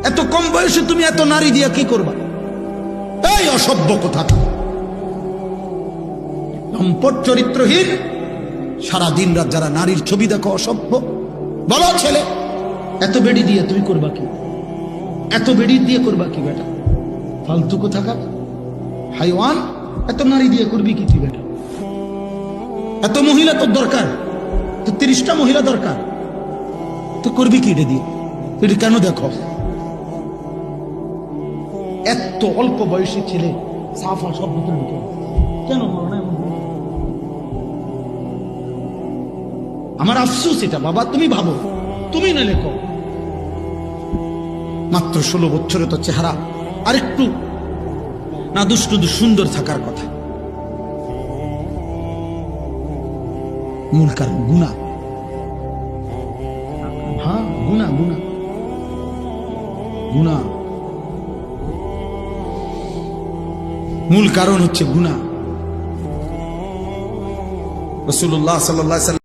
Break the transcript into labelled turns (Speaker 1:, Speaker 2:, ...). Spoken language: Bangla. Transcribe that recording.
Speaker 1: এত কম বয়সে তুমি এত নারী দিয়া কি করবা? এই অসভ্য কথা, লম্পট চরিত্রহীন, সারা দিন রাত যারা নারীর ছবি দেখো, অসভ্য। বলো ছেলে, এত বেডি দিয়ে তুমি করবা কি? এত বেডি দিয়ে করবা কি বেটা? ফালতু কোথাকার হাইওয়ান, এত নারী দিয়ে করবি কি তুই বেটা? এত মহিলা তোর দরকার? তো 30টা মহিলা দরকার, তো করবি কি এটা দিয়ে? এটা কেন দেখো? এত অল্প বয়সী ছেলে সাফা সব ভিতরে ঢুকে কেন মরো না? এমন আমার আফসোস এটা বাবা, তুমি ভাবো, তুমি না লেখো। মাত্র 16 বছরে তো চেহারা আরেকটু না দুষ্টু সুন্দর থাকার কথা। মূল কারণ গুনাহ। হ্যাঁ, গুনাহ গুনাহ গুনাহ, মূল কারণ হচ্ছে গুনাহ। রাসূলুল্লাহ সাল্লাল্লাহু আলাইহি ওয়াসাল্লাম